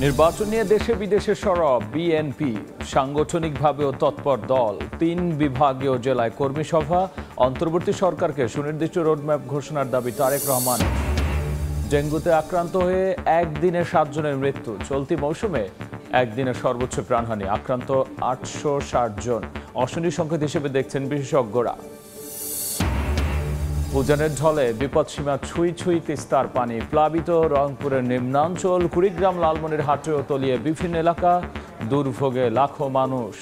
নির্বাচন নিয়ে দেশে বিদেশে সরব বিএনপি, সাংগঠনিকভাবেও তৎপর দল। ৩ বিভাগীয় জেলায় কর্মী সভা, অন্তর্বর্তী সরকারকে সুনির্দিষ্ট রোডম্যাপ ঘোষণার দাবি তারেক রহমান। ডেঙ্গুতে আক্রান্ত হয়ে একদিনে 7 জনের মৃত্যু। চলতি মৌসুমে একদিনে সর্বোচ্চ প্রাণহানি, আক্রান্ত 860 জন। অশনি সংকেত হিসেবে দেখছেন বিশেষজ্ঞরা। উজানের ঢলে বিপদসীমা ছুঁই ছুঁই তিস্তার পানি, প্লাবিত রংপুরের নিম্নাঞ্চল, কুড়িগ্রাম লালমনিরহাট ও তলিয়ে বিভিন্ন এলাকা, দুর্ভোগে লাখো মানুষ।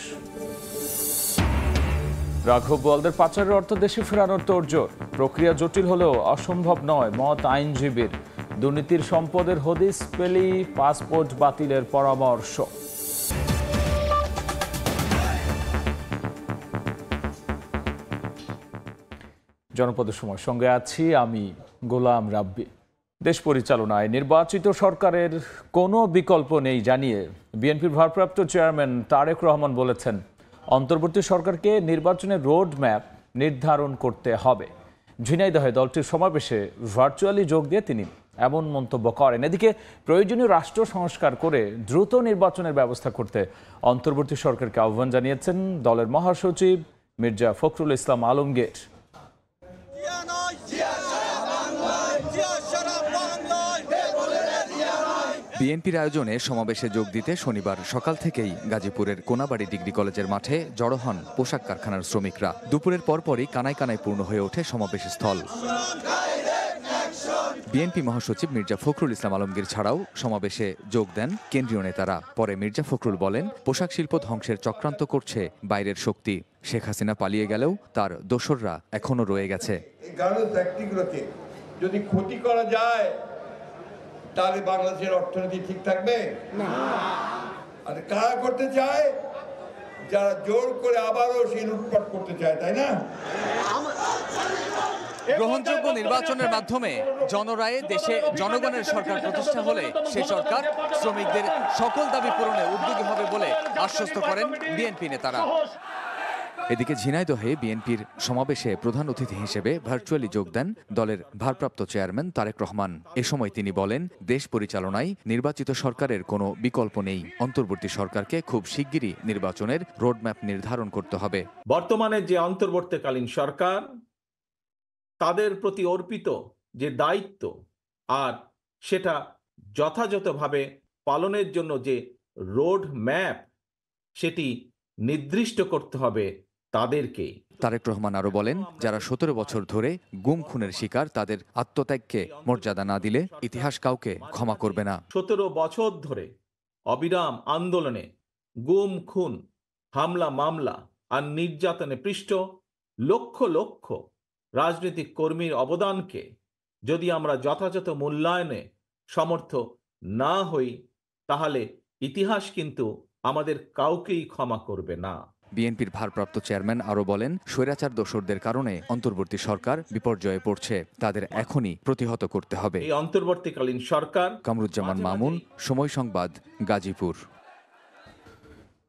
রাঘব বোয়ালদের পাচারের অর্থ দেশে ফেরানোর তোড়জোড়, প্রক্রিয়া জটিল হলেও অসম্ভব নয় মত আইনজীবীর। দুর্নীতির সম্পদের হদিস পেলেই পাসপোর্ট বাতিলের পরামর্শ। জনপদের সময় সঙ্গে আছি আমি গোলাম রাব্বি। দেশ পরিচালনায় নির্বাচিত সরকারের কোনো বিকল্প নেই জানিয়ে বিএনপির ভারপ্রাপ্ত চেয়ারম্যান তারেক রহমান বলেছেন, অন্তর্বর্তী সরকারকে নির্বাচনের রোড ম্যাপ নির্ধারণ করতে হবে। ঝিনাইদহে দলটির সমাবেশে ভার্চুয়ালি যোগ দিয়ে তিনি এমন মন্তব্য করেন। এদিকে প্রয়োজনীয় রাষ্ট্র সংস্কার করে দ্রুত নির্বাচনের ব্যবস্থা করতে অন্তর্বর্তী সরকারকে আহ্বান জানিয়েছেন দলের মহাসচিব মির্জা ফখরুল ইসলাম আলমগীর। বিএনপির আয়োজনে সমাবেশে যোগ দিতে শনিবার সকাল থেকেই গাজীপুরের কোনাবাড়ী ডিগ্রি কলেজের মাঠে জড়ো হন পোশাক কারখানার শ্রমিকরা। দুপুরের পরপরই কানায় কানায় পূর্ণ হয়ে ওঠে সমাবেশ স্থল। বিএনপি মহাসচিব মির্জা ফখরুল ইসলাম আলমগীর ছাড়াও সমাবেশে যোগ দেন কেন্দ্রীয় নেতারা। পরে মির্জা ফখরুল বলেন, পোশাক শিল্প ধ্বংসের চক্রান্ত করছে বাইরের শক্তি। শেখ হাসিনা পালিয়ে গেলেও তার দোসররা এখনো রয়ে গেছে। যদি ক্ষতি করা যায় তাহলে বাংলাদেশের অর্থনীতি ঠিক থাকবে না। আর কারা করতে চায়? যারা জোর করে আবারও সেই লুটপাট করতে চায়, তাই না? গ্রহণযোগ্য নির্বাচনের মাধ্যমে জনরায়ে দেশে জনগণের সরকার প্রতিষ্ঠা হলে সে সরকার শ্রমিকদের সকল দাবি পূরণে উদ্যোগী হবে বলে আশ্বস্ত করেন বিএনপি নেতারা। এদিকে ঝিনাইদহে বিএনপির সমাবেশে প্রধান অতিথি হিসেবে ভার্চুয়ালি যোগ দেন দলের ভারপ্রাপ্ত চেয়ারম্যান তারেক রহমান। এ সময় তিনি বলেন, দেশ পরিচালনায় নির্বাচিত সরকারের কোনো বিকল্প নেই। অন্তর্বর্তী সরকারকে খুব শিগগিরই নির্বাচনের রোডম্যাপ নির্ধারণ করতে হবে। বর্তমানে যে অন্তর্বর্তীকালীন সরকার, তাদের প্রতি অর্পিত যে দায়িত্ব আর সেটা যথাযথভাবে পালনের জন্য যে রোড ম্যাপ সেটি নির্দিষ্ট করতে হবে তাদেরকে। তারেক রহমান আরো বলেন, যারা 17 বছর ধরে গুম খুনের শিকার, তাদের আত্মত্যাগকে মর্যাদা না দিলে ইতিহাস কাউকে ক্ষমা করবে না। 17 বছর ধরে অবিরাম আন্দোলনে গুম খুন, হামলা মামলা আর নির্যাতনে পৃষ্ঠ লক্ষ লক্ষ রাজনৈতিক কর্মীর অবদানকে যদি আমরা যথাযথ মূল্যায়নে সমর্থ না হই, তাহলে ইতিহাস কিন্তু আমাদের কাউকেই ক্ষমা করবে না। বিএনপির ভারপ্রাপ্ত চেয়ারম্যান আরো বলেন, স্বৈরাচার দোসরদের কারণে অন্তর্বর্তী সরকার বিপর্যয়ে পড়ছে, তাদের এখনই প্রতিহত করতে হবে। এই অন্তর্বর্তীকালীন সরকার। কামরুজ্জামান মামুন, সময় সংবাদ, গাজীপুর।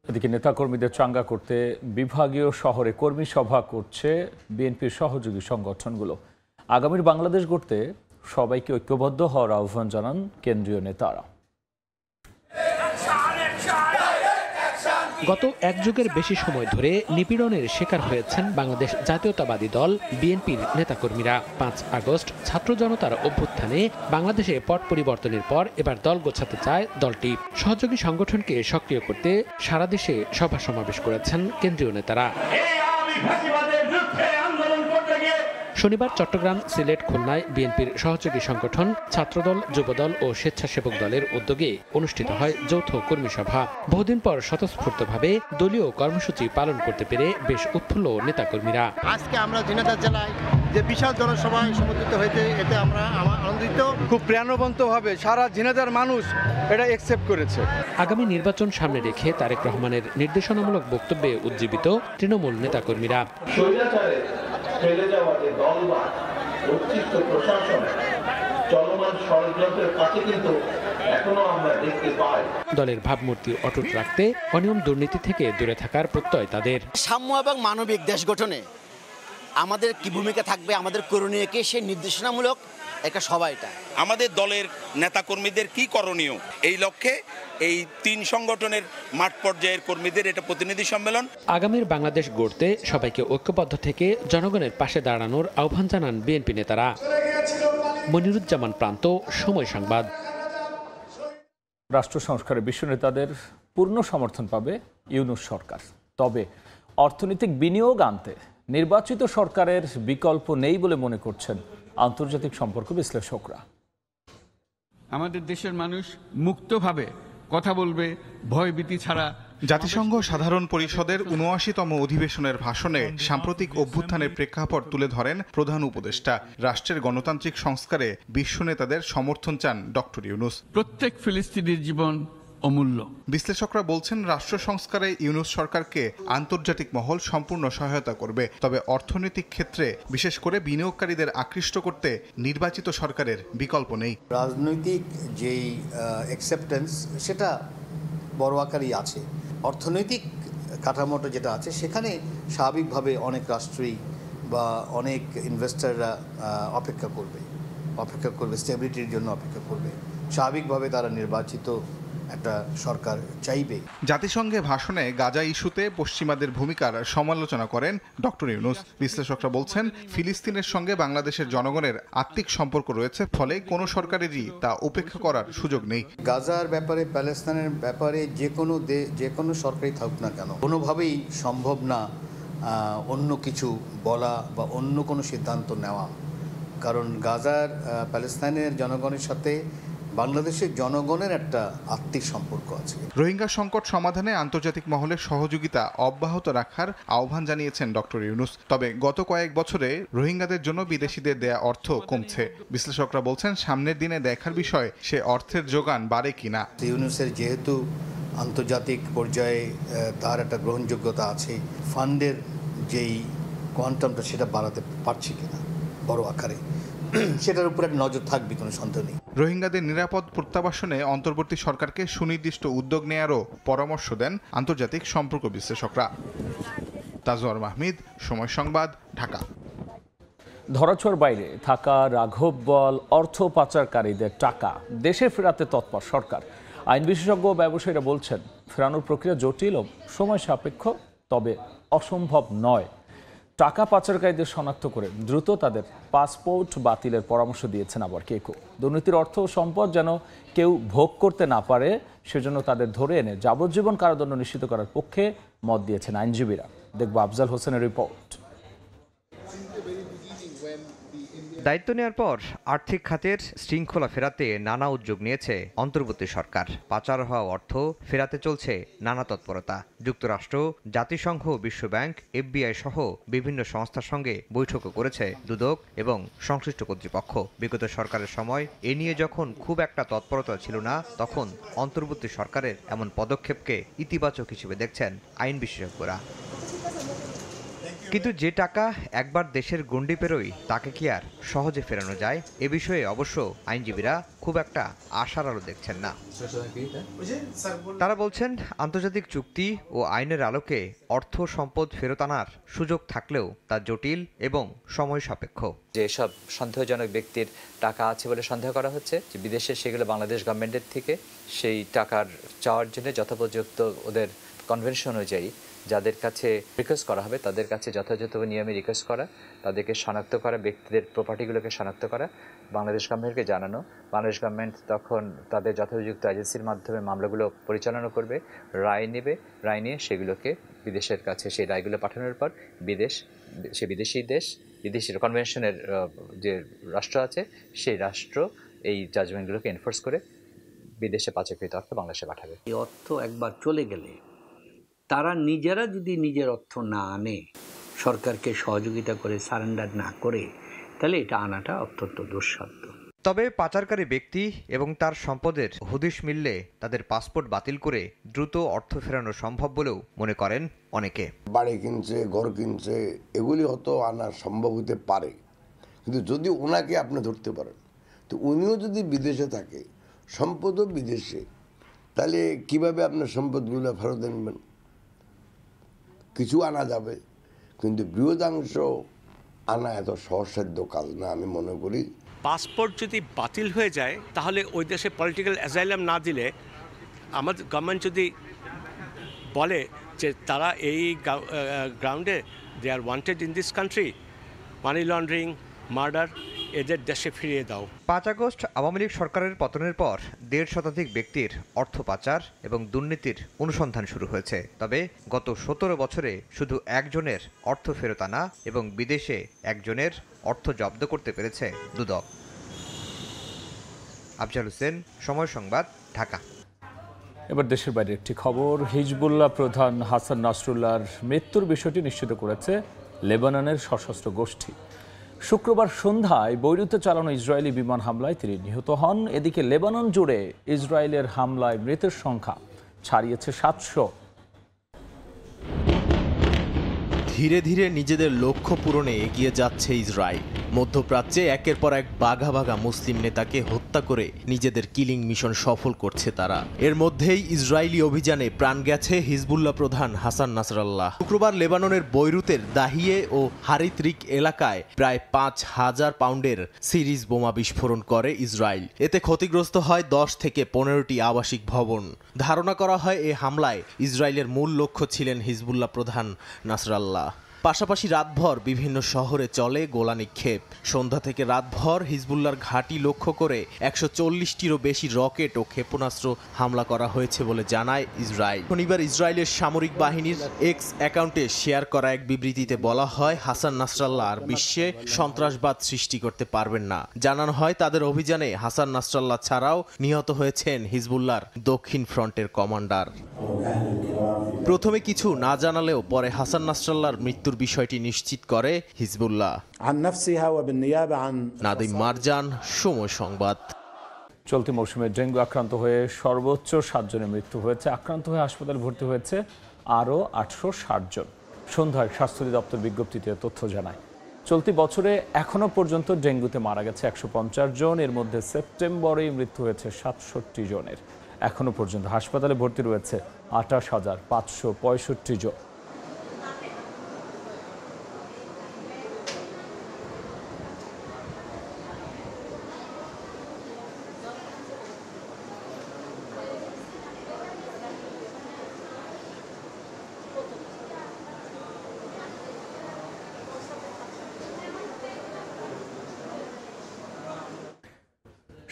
এদিকে নেতাকর্মীদের চাঙ্গা করতে বিভাগীয় শহরে কর্মী সভা করছে বিএনপির সহযোগী সংগঠনগুলো। আগামীর বাংলাদেশ গড়তে সবাইকে ঐক্যবদ্ধ হওয়ার আহ্বান জানান কেন্দ্রীয় নেতারা। গত এক যুগের বেশি সময় ধরে নিপীড়নের শিকার হয়েছেন বাংলাদেশ জাতীয়তাবাদী দল বিএনপির নেতাকর্মীরা। 5 আগস্ট ছাত্র জনতার অভ্যুত্থানে বাংলাদেশে পট পরিবর্তনের পর এবার দল গোছাতে চায় দলটি। সহযোগী সংগঠনকে সক্রিয় করতে সারা দেশে সভা সমাবেশ করেছেন কেন্দ্রীয় নেতারা। শনিবার চট্টগ্রাম, সিলেট, খুলনায় বিএনপির সহযোগী সংগঠন, ছাত্রদল, যুবদল ও স্বেচ্ছাসেবক দলের উদ্যোগে অনুষ্ঠিত হয় যৌথ কর্মী সভা। বহুদিন পর স্বতঃস্ফূর্তভাবে দলীয় কর্মসূচি পালন করতে পেরে বেশ উৎফুল্ল নেতাকর্মীরা। আজকে আমরা ঝিনাইদহ জেলায় যে বিশাল জনসভায় সমবেত হয়েছে, এতে আমরা আনন্দিত। খুব প্রাণবন্তভাবে সারা ঝিনাইদহের মানুষ এটা অ্যাকসেপ্ট করেছে। আগামী নির্বাচন সামনে রেখে তারেক রহমানের নির্দেশনামূলক বক্তব্যে উজ্জীবিত তৃণমূল নেতাকর্মীরা। ফেলে যাওয়া যে দলবাদ, উচ্ছিষ্ট প্রশাসন, চলমান ষড়যন্ত্রের কাছে কিন্তু এখনো আমরা দেখতে পাই। দলের ভাবমূর্তি অটুট রাখতে অনিয়ম দুর্নীতি থেকে দূরে থাকার প্রত্যয় তাদের। সাম্য এবং মানবিক দেশ গঠনে আমাদের কি ভূমিকা থাকবে, আমাদের করণীয় কি, সেই নির্দেশনামূলক একটা সভা। এটা আমাদের দলের নেতাকর্মীদের কি করণীয়, এই লক্ষ্যে এই 3 সংগঠনের মাঠ পর্যায়ের কর্মীদের এটা প্রতিনিধি সম্মেলন। আগামীর বাংলাদেশ গড়তে সবাইকে ঐক্যবদ্ধ থেকে জনগণের পাশে দাঁড়ানোর আহ্বান জানান বিএনপি নেতারা। মনিরুজ্জামান প্রান্ত, সময় সংবাদ। রাষ্ট্র সংস্কারে বিশ্ব নেতাদের পূর্ণ সমর্থন পাবে ইউনূস সরকার, তবে অর্থনৈতিক বিনিয়োগ আনতে নির্বাচিত সরকারের বিকল্প নেই বলে মনে করছেন আন্তর্জাতিক সম্পর্ক বিশ্লেষকরা। আমাদের দেশের মানুষ মুক্তভাবে কথা বলবে, ভয়ভীতি ছাড়া। জাতিসংঘ সাধারণ পরিষদের ৭৯তম অধিবেশনের ভাষণে সাম্প্রতিক অভ্যুত্থানের প্রেক্ষাপট তুলে ধরেন প্রধান উপদেষ্টা। রাষ্ট্রের গণতান্ত্রিক সংস্কারে বিশ্ব নেতাদের সমর্থন চান ডক্টর ইউনূস। প্রত্যেক ফিলিস্তিনির জীবন অমূল্য। বিশ্লেষকরা বলছেন, রাষ্ট্র সংস্কারে ইউনূস সরকারকে আন্তর্জাতিক মহল সম্পূর্ণ সহায়তা করবে, তবে অর্থনৈতিক ক্ষেত্রে বিশেষ করে বিনিয়োগকারীদের আকৃষ্ট করতে নির্বাচিত সরকারের বিকল্প নেই। রাজনৈতিক যেই অ্যাকসেপ্টেন্স সেটা বড় আকারই আছে, অর্থনৈতিক কাঠামোটা যেটা আছে সেখানে স্বাভাবিকভাবে অনেক রাষ্ট্রই বা অনেক ইনভেস্টররা অপেক্ষা করবে, স্টেবিলিটির জন্য অপেক্ষা করবে। স্বাভাবিকভাবে তারা নির্বাচিত একটা সরকার চাইবে। জাতিসংঘে ভাষণে গাজা ইস্যুতে পশ্চিমাদের ভূমিকার সমালোচনা করেন ডক্টর ইউনূস। বিশ্লেষকরা বলছেন, ফিলিস্তিনের সঙ্গে বাংলাদেশের জনগণের আত্মিক সম্পর্ক রয়েছে, ফলে কোনো সরকারেরই তা উপেক্ষা করার সুযোগ নেই। গাজার ব্যাপারে, প্যালেস্তাইনের ব্যাপারে যে কোনো সরকারই থাকুক না কেন, কোনোভাবেই সম্ভব না অন্য কিছু বলা বা অন্য কোনো সিদ্ধান্ত নেওয়া, কারণ গাজার প্যালেস্তাইনের জনগণের সাথে বাংলাদেশের জনগণের একটা আত্মিক সম্পর্ক আছে। রোহিঙ্গা সংকট সমাধানে আন্তর্জাতিক মহলের সহযোগিতা অব্যাহত রাখার আহ্বান জানিয়েছেন ডক্টর ইউনূস। তবে গত কয়েক বছরে রোহিঙ্গাদের জন্য বিদেশিদের দেয়া অর্থ কমছে। বিশ্লেষকরা বলছেন, সামনের দিনে দেখার বিষয় সে অর্থের যোগান বাড়ে কিনা। ইউনূসের যেহেতু আন্তর্জাতিক পর্যায়ে তার একটা গ্রহণযোগ্যতা আছে, ফান্ডের যেই কোয়ান্টামটা সেটা বাড়াতে পারছে কিনা বড় আকারে, সেটার উপর একটা নজর থাকবে, কোনো সন্দেহ নেই। রোহিঙ্গাদের নিরাপদ প্রত্যাবাসনে অন্তর্বর্তী সরকারকে সুনির্দিষ্ট উদ্যোগ নেয়ারও পরামর্শ দেন আন্তর্জাতিক সম্পর্ক বিশ্লেষকরা। তাজওয়ার মাহমিদ, সময় সংবাদ, ঢাকা। ধরাছোঁয়ার বাইরে থাকা রাঘব বল অর্থ পাচারকারীদের টাকা দেশে ফেরাতে তৎপর সরকার। আইন বিশেষজ্ঞ ও ব্যবসায়ীরা বলছেন, ফেরানোর প্রক্রিয়া জটিল ও সময় সাপেক্ষ, তবে অসম্ভব নয়। টাকা পাচারকারীদের শনাক্ত করে দ্রুত তাদের পাসপোর্ট বাতিলের পরামর্শ দিয়েছেন আবার কেউ। দুর্নীতির অর্থ ও সম্পদ যেন কেউ ভোগ করতে না পারে, সেজন্য তাদের ধরে এনে যাবজ্জীবন কারাদণ্ড নিশ্চিত করার পক্ষে মত দিয়েছেন আইনজীবীরা। দেখব আফজাল হোসেনের রিপোর্ট। দায়িত্ব নেওয়ার পর আর্থিক খাতের শৃঙ্খলা ফেরাতে নানা উদ্যোগ নিয়েছে অন্তর্বর্তী সরকার। পাচার হওয়া অর্থ ফেরাতে চলছে নানা তৎপরতা। যুক্তরাষ্ট্র, জাতিসংঘ, বিশ্বব্যাংক, FBI সহ বিভিন্ন সংস্থার সঙ্গে বৈঠকও করেছে দুদক এবং সংশ্লিষ্ট কর্তৃপক্ষ। বিগত সরকারের সময় এ নিয়ে যখন খুব একটা তৎপরতা ছিল না, তখন অন্তর্বর্তী সরকারের এমন পদক্ষেপকে ইতিবাচক হিসেবে দেখছেন আইন বিশেষজ্ঞরা। কিন্তু যে টাকা একবার দেশের গণ্ডি পেরোয় তাকে কি আর সহজে ফেরানো যায়? এ বিষয়ে অবশ্য আইনজীবীরা খুব একটা আশার আলো দেখছেন না। তারা বলছেন, আন্তর্জাতিক চুক্তি ও আইনের আলোকে অর্থ সম্পদ ফেরত আনার সুযোগ থাকলেও তা জটিল এবং সময় সাপেক্ষ। যেসব সন্দেহজনক ব্যক্তির টাকা আছে বলে সন্দেহ করা হচ্ছে, যে বিদেশে, সেগুলো বাংলাদেশ গভর্নমেন্টের থেকে সেই টাকার চাওয়ার জন্য যথোপযুক্ত ওদের কনভেনশন অনুযায়ী যাদের কাছে রিকোয়েস্ট করা হবে তাদের কাছে যথাযথ নিয়মে রিকোয়েস্ট করা, তাদেরকে শনাক্ত করা, ব্যক্তিদের প্রপার্টিগুলোকে শনাক্ত করা, বাংলাদেশ গভর্নমেন্টকে জানানো। বাংলাদেশ গভর্নমেন্ট তখন তাদের যথাযুক্ত এজেন্সির মাধ্যমে মামলাগুলো পরিচালনা করবে, রায় নেবে, রায় নিয়ে সেগুলোকে বিদেশের কাছে সেই রায়গুলো পাঠানোর পর বিদেশি কনভেনশনের যে রাষ্ট্র আছে সেই রাষ্ট্র এই জাজমেন্টগুলোকে এনফোর্স করে বিদেশে পাচারকৃত অর্থ বাংলাদেশে পাঠাবে। এই অর্থ একবার চলে গেলে তারা নিজেরা যদি নিজের অর্থ না আনে, সরকারকে সহযোগিতা করে সারেন্ডার না করে, তাহলে এটা আনাটা অত্যন্ত দুঃসাধ্য। তবে পাচারকারী ব্যক্তি এবং তার সম্পদের হদিশ মিললে তাদের পাসপোর্ট বাতিল করে দ্রুত অর্থ ফেরানো সম্ভব বলেও মনে করেন অনেকে। বাড়ি কিনছে, ঘর কিনছে, এগুলি হয়তো আনা সম্ভব হতে পারে, কিন্তু যদি ওনাকে আপনি ধরতে পারেন, তো উনিও যদি বিদেশে থাকে, সম্পদও বিদেশে, তাহলে কিভাবে আপনার সম্পদগুলো ফেরত আনবেন? কিছু আনা যাবে, কিন্তু বৃহদাংশ আনা এত সহজসাধ্য কাজ না আমি মনে করি। পাসপোর্ট যদি বাতিল হয়ে যায়, তাহলে ওই দেশে পলিটিক্যাল অ্যাজাইলাম না দিলে আমাদের গভর্নমেন্ট যদি বলে যে তারা এই গ্রাউন্ডে they are wanted in this country, money laundering, murder, এদের দেশে ফিরিয়ে দাও। 5 আগস্ট আওয়ামী লীগ সরকারের পতনের পর 1.5 শতাধিক ব্যক্তির অর্থ পাচার এবং দুর্নীতির অনুসন্ধান শুরু হয়েছে। তবে গত 17 বছরে শুধু একজনের অর্থ ফেরত আনা এবং বিদেশে একজনের অর্থ জব্দ করতে পেরেছে দুদক। আফজাল হোসেন, সময় সংবাদ, ঢাকা। এবার দেশের বাইরে একটি খবর। হিজবুল্লাহ প্রধান হাসান নাসরুল্লাহর মৃত্যুর বিষয়টি নিশ্চিত করেছে লেবাননের সশস্ত্র গোষ্ঠী। শুক্রবার সন্ধ্যায় বৈরুতে চালানো ইসরায়েলি বিমান হামলায় তিনি নিহত হন। এদিকে লেবানন জুড়ে ইসরায়েলের হামলায় মৃতের সংখ্যা ছাড়িয়েছে 700। ধীরে ধীরে নিজেদের লক্ষ্য পূরণে এগিয়ে যাচ্ছে ইসরায়েল। মধ্যপ্রাচ্যে একের পর এক বাঘা বাঘা মুসলিম নেতাকে হত্যা করে নিজেদের কিলিং মিশন সফল করছে তারা। এর মধ্যেই ইসরায়েলি অভিযানে প্রাণ গেছে হিজবুল্লাহ প্রধান হাসান নাসরাল্লাহ। শুক্রবার লেবাননের বৈরুতের দাহিয়ে ও হারিত্রিক এলাকায় প্রায় 5000 পাউন্ডের সিরিজ বোমা বিস্ফোরণ করে ইসরায়েল। এতে ক্ষতিগ্রস্ত হয় 10 থেকে 15টি আবাসিক ভবন। ধারণা করা হয় এ হামলায় ইসরায়েলের মূল লক্ষ্য ছিলেন হিজবুল্লাহ প্রধান নাসরাল্লাহ। পাশাপাশি রাতভর বিভিন্ন শহরে চলে গোলা নিক্ষেপ। সন্ধ্যা থেকে রাতভর হিজবুল্লাহর ঘাঁটি লক্ষ্য করে 140টিরও বেশি রকেট ও ক্ষেপণাস্ত্র হামলা করা হয়েছে বলে জানায় ইসরায়েল। শনিবার ইসরায়েলের সামরিক বাহিনীর এক্স অ্যাকাউন্টে শেয়ার করা এক বিবৃতিতে বলা হয়, হাসান নাসরাল্লাহ আর বিশ্বে সন্ত্রাসবাদ সৃষ্টি করতে পারবেন না। জানানো হয় তাদের অভিযানে হাসান নাসরাল্লাহ ছাড়াও নিহত হয়েছেন হিজবুল্লাহর দক্ষিণ ফ্রন্টের কমান্ডার। প্রথমে কিছু না জানালেও পরে হাসান নাসরাল্লাহর মৃত্যুর বিষয়টি নিশ্চিত করে হিজবুল্লাহ। নাদিম মারজান, সময় সংবাদ। চলতি মৌসুমে ডেঙ্গু আক্রান্ত হয়ে সর্বোচ্চ 7 জনের মৃত্যু হয়েছে। আক্রান্ত হয়ে হাসপাতালে ভর্তি হয়েছে আরও 860 জন। সন্ধ্যায় স্বাস্থ্য দপ্তর বিজ্ঞপ্তিতে তথ্য জানায়, চলতি বছরে এখনো পর্যন্ত ডেঙ্গুতে মারা গেছে 150 জন। এর মধ্যে সেপ্টেম্বরেই মৃত্যু হয়েছে 67 জনের। এখনো পর্যন্ত হাসপাতালে ভর্তি রয়েছে 28,565 জন।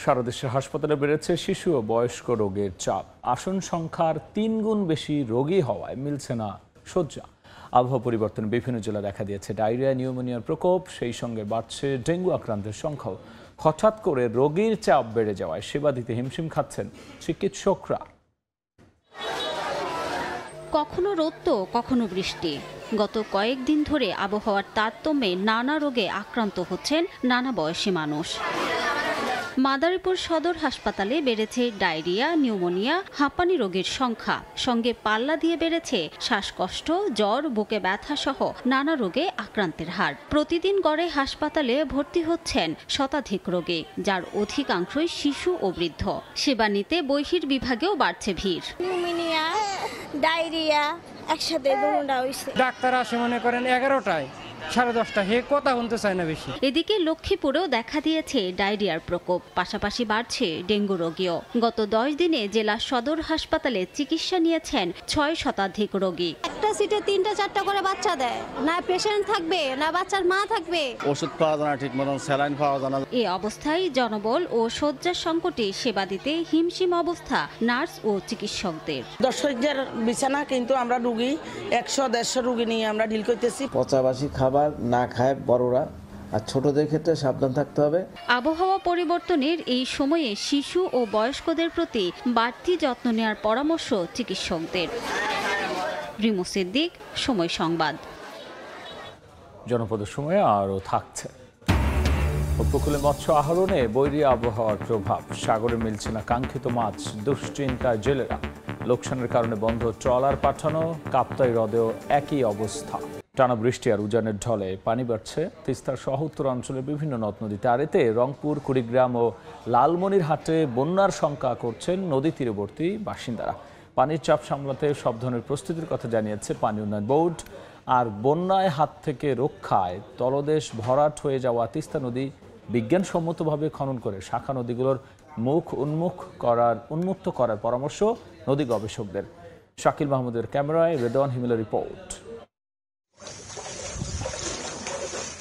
সারা দেশের হাসপাতালে বেড়েছে শিশু ও বয়স্ক রোগের চাপ। আসন সংখ্যার 3 গুণ বেশি রোগী হওয়ায় মিলছে না শয্যা। আবহাওয়া পরিবর্তন বিভিন্ন জেলায় দেখা দিয়েছে ডায়রিয়া, নিউমোনিয়ার প্রকোপ, সেই সঙ্গে বাড়ছে ডেঙ্গু আক্রান্তের সংখ্যাও। হঠাৎ করে রোগীর চাপ বেড়ে যাওয়ায় সেবা দিতে হিমশিম খাচ্ছেন চিকিৎসকরা। কখনো রোদ তো কখনো বৃষ্টি। গত কয়েকদিন ধরে আবহাওয়ার তারতম্যে নানা রোগে আক্রান্ত হচ্ছেন নানা বয়সী মানুষ। মাদারীপুর সদর হাসপাতালে বেড়েছে ডায়রিয়া, নিউমোনিয়া, হাঁপানি রোগীর সংখ্যা। সঙ্গে পাল্লা দিয়ে বেড়েছে শ্বাসকষ্ট, জ্বর, বুকে ব্যথা সহ নানা রোগে আক্রান্তের হার। প্রতিদিন গড়ে হাসপাতালে ভর্তি হচ্ছেন শতাধিক রোগী, যার অধিকাংশই শিশু ও বৃদ্ধ। সেবা নিতে বহির্বিভাগেও বাড়ছে ভিড়। নিউমোনিয়া, ডায়রিয়া একসাথে দুটোটা হইছে। ডাক্তার আসে মনে করেন 11টায়, 10:30 হে কথা শুনতে চায় না বেশি। এদিকে লক্ষ্মীপুরেও দেখা দিয়েছে ডায়রিয়ার প্রকোপ, পাশাপাশি বাড়ছে ডেঙ্গু রোগীও। গত 10 দিনে জেলা সদর হাসপাতালে চিকিৎসা নিয়েছেন 6 শতাধিক রোগী। একটা সিটে 3টা-4টা করে বাচ্চা দেয়, না পেশেন্ট থাকবে না বাচ্চার মা থাকবে। ওষুধ পাওয়া যায় না ঠিক মতন, স্যালাইন পাওয়া যায় না। এই অবস্থায় জনবল ও শয্যার সংকটে সেবা দিতে হিমশিম অবস্থা নার্স ও চিকিৎসকদের। দর্শকদের বিছানা কিন্তু আমরা রুগী 100-150 রুগী নিয়ে আমরা ডিল করতেছি। পচাবাসি খাবার না খায় বড়রা, আর ছোটদের ক্ষেত্রে সাবধান থাকতে হবে। আবহাওয়া পরিবর্তনের এই সময়ে শিশু ও বয়স্কদের প্রতি বাড়তি যত্ন নেওয়ার পরামর্শ চিকিৎসকদের। রিমু সিদ্দিক, সময় সংবাদ। জনপদের সময় আরও থাকছে। উপকূলে মৎস্য আহরণে বৈরী আবহাওয়ার প্রভাব। সাগরে মিলছে না কাঙ্ক্ষিত মাছ, দুশ্চিন্তায় জেলেরা। লোকসানের কারণে বন্ধ ট্রলার পাঠানো। কাপ্তাই হ্রদেও একই অবস্থা। টানা বৃষ্টি আর উজানের ঢলে পানি বাড়ছে তিস্তার সহ উত্তরাঞ্চলের বিভিন্ন নদ নদীতে। আর এতে রংপুর, কুড়িগ্রাম ও লালমনিরহাটে বন্যার শঙ্কা করছেন নদী তীরবর্তী বাসিন্দারা। পানির চাপ সামলাতে সব ধরনের প্রস্তুতির কথা জানিয়েছে পানি উন্নয়ন বোর্ড। আর বন্যায় হাত থেকে রক্ষায় তলদেশ ভরাট হয়ে যাওয়া তিস্তা নদী বিজ্ঞানসম্মতভাবে খনন করে শাখা নদীগুলোর মুখ উন্মুক্ত করার পরামর্শ নদী গবেষকদের। শাকিল মাহমুদের ক্যামেরায় রেদওয়ান হিমেলের রিপোর্ট।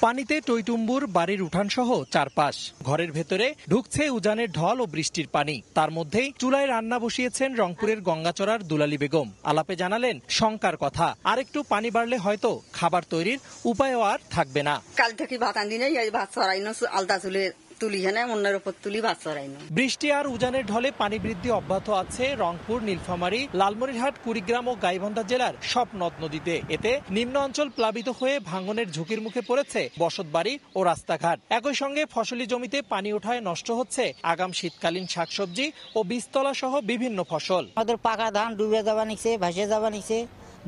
পানিতে টইটুম্বুর বাড়ির উঠানসহ চারপাশ, ঘরের ভেতরে ঢুকছে উজানের ঢল ও বৃষ্টির পানি। তার মধ্যেই চুলায় রান্না বসিয়েছেন রংপুরের গঙ্গাচড়ার দুলালী বেগম। আলাপে জানালেন শঙ্কার কথা, আরেকটু পানি বাড়লে হয়তো খাবার তৈরির উপায়ও আর থাকবে না। কাল থেকে ভাত আনি নাই, ভাত ছড়াইনো আলদা চুলে তুলি অন্যের উপর তুলি ভাত ছড়াইনো। বৃষ্টি আর উজানের ঢলে পানি বৃদ্ধি অব্যাহত আছে রংপুর, নীলফামারী, লালমনিরহাট, কুড়িগ্রাম ও গাইবান্ধা জেলার সব নদ নদীতে। এতে নিম্ন অঞ্চল প্লাবিত হয়ে ভাঙনের ঝুঁকির মুখে পড়েছে বসতবাড়ি ও রাস্তাঘাট। একই সঙ্গে ফসলি জমিতে পানি ওঠায় নষ্ট হচ্ছে আগাম শীতকালীন শাকসবজি ও বীজতলা সহ বিভিন্ন ফসল। আমাদের পাকা ধান ডুবে যাওয়া নিচ্ছে, ভাসে যাওয়া নিচ্ছে,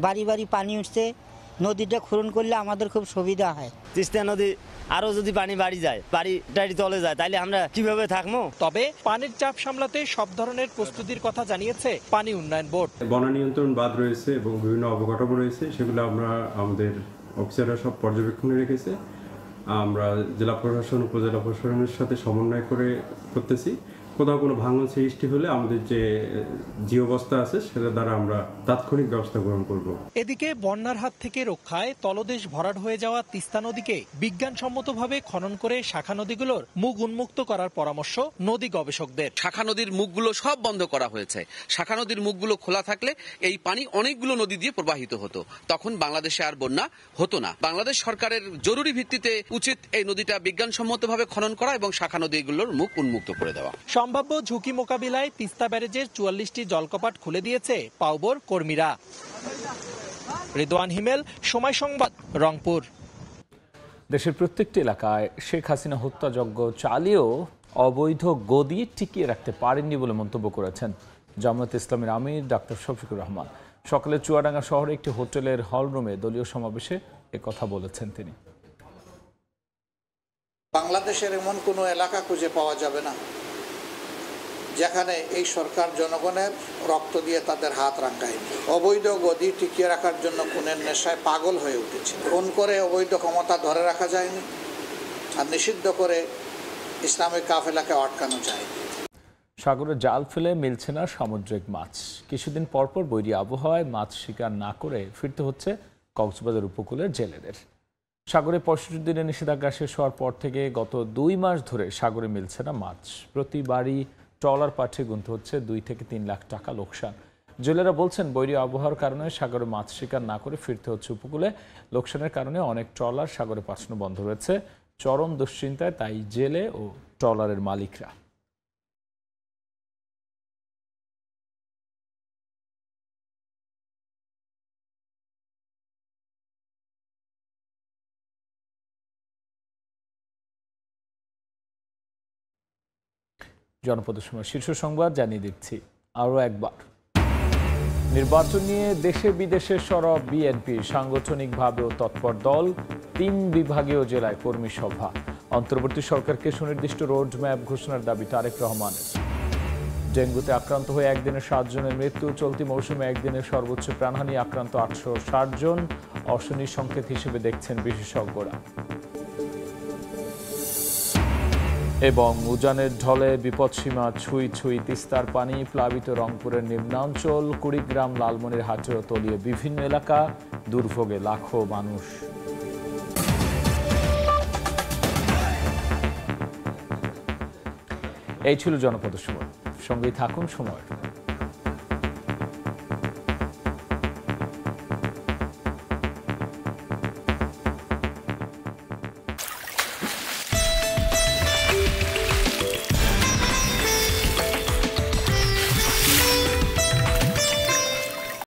বাড়ি বাড়ি পানি উঠছে। নদীটা খনন করলে আমাদের খুব সুবিধা হয়। তিস্তা নদী আরো যদি পানি বাড়ি যায়, বাড়ি টাড়ি চলে যায়, তাহলে আমরা কিভাবে থাকবো? তবে পানির চাপ সামলাতে সব ধরনের প্রস্তুতির কথা জানিয়েছে পানি উন্নয়ন বোর্ড। বন্যা নিয়ন্ত্রণ বাঁধ রয়েছে এবং বিভিন্ন অবকাঠামো রয়েছে, সেগুলো আমরা আমাদের অফিসাররা সব পর্যবেক্ষণে রেখেছে। আমরা জেলা প্রশাসন, উপজেলা প্রশাসনের সাথে সমন্বয় করে করতেছি। কোথাও কোনো ভাঙন সৃষ্টি হলে আমাদের যে অবস্থা আছে সেটা দ্বারা আমরা তাৎক্ষণিক ব্যবস্থা গ্রহণ করব। এদিকে বন্যার হাত থেকে রক্ষায় তলদেশ ভরাট হয়ে যাওয়া তিস্তা নদীকে বিজ্ঞানসম্মতভাবে খনন করে শাখা নদীগুলোর মুখ উন্মুক্ত করার পরামর্শ নদী গবেষকদের। শাখা নদীর মুখগুলো সব বন্ধ করা হয়েছে। শাখা নদীর মুখগুলো খোলা থাকলে এই পানি অনেকগুলো নদী দিয়ে প্রবাহিত হতো, তখন বাংলাদেশে আর বন্যা হতো না। বাংলাদেশ সরকারের জরুরি ভিত্তিতে উচিত এই নদীটা বিজ্ঞানসম্মতভাবে খনন করা এবং শাখা নদীগুলোর মুখ উন্মুক্ত করে দেওয়া। সম্ভাব্য ঝুঁকি মোকাবিলায় তিস্তা ব্যারেজের 44টি জলকপাট খুলে দিয়েছে পাউবোর কর্মীরা। রেদওয়ান হিমেল, সময় সংবাদ, রংপুর। দেশের প্রত্যেকটি এলাকায় শেখ হাসিনা হত্যাযজ্ঞ চালিয়েও অবৈধ গদি টিকিয়ে রাখতে পারেননি বলে মন্তব্য করেছেন জামায়াতে ইসলামীর আমির ডাক্তার শফিকুর রহমান। সকালে চুয়াডাঙ্গা শহরে একটি হোটেলের হলরুমে দলীয় সমাবেশে একথা বলেছেন তিনি। বাংলাদেশের এমন কোনো এলাকা খুঁজে পাওয়া যাবে না যেখানে এই সরকার জনগণের রক্ত দিয়ে তাদের হাত রাঙায়নি। অবৈধ গদি টিকিয়ে রাখার জন্য খুনের নেশায় পাগল হয়ে উঠেছে। খুন করে অবৈধ ক্ষমতা ধরে রাখা যায়নি, আর নিষিদ্ধ করে ইসলামিক কাফেলাকে আটকানো যায়নি। সাগরে জাল ফেলে মিলছে না সামুদ্রিক মাছ। কিছুদিন পরপর বৈরী আবহাওয়ায় মাছ শিকার না করে ফিরতে হচ্ছে কক্সবাজার উপকূলের জেলেদের। সাগরে 65 দিনের নিষেধাজ্ঞা শেষ হওয়ার পর থেকে গত 2 মাস ধরে সাগরে মিলছে না মাছ। প্রতিবারই ট্রলার পাঠিয়ে গুনতে হচ্ছে 2 থেকে 3 লাখ টাকা লোকসান। জেলেরা বলছেন বৈরী আবহাওয়ার কারণে সাগরে মাছ শিকার না করে ফিরতে হচ্ছে উপকূলে। লোকসানের কারণে অনেক ট্রলার সাগরে পাঠানো বন্ধ রয়েছে। চরম দুশ্চিন্তায় তাই জেলে ও ট্রলারের মালিকরা। জনপদের সময় শীর্ষ সংবাদ জানিয়ে দিচ্ছি আরও একবার। নির্বাচন নিয়ে দেশে বিদেশে সরব বিএনপি, সাংগঠনিকভাবেও তৎপর দল। 3 বিভাগীয় জেলায় কর্মী সভা। অন্তর্বর্তী সরকারকে সুনির্দিষ্ট রোডম্যাপ ঘোষণার দাবি তারেক রহমানের। ডেঙ্গুতে আক্রান্ত হয়ে একদিনে 7 জনের মৃত্যু। চলতি মৌসুমে একদিনে সর্বোচ্চ প্রাণহানি, আক্রান্ত 860 জন। অশনির সংকেত হিসেবে দেখছেন বিশেষজ্ঞরা। এবং উজানের ঢলে বিপদসীমা ছুঁই ছুঁই তিস্তার পানি। প্লাবিত রংপুরের নিম্নাঞ্চল, কুড়িগ্রাম, লালমনিরহাটের তলীয় বিভিন্ন এলাকা। দুর্ভোগে লাখো মানুষ। এই ছিল জনপদের সময়। সঙ্গেই থাকুন সময়।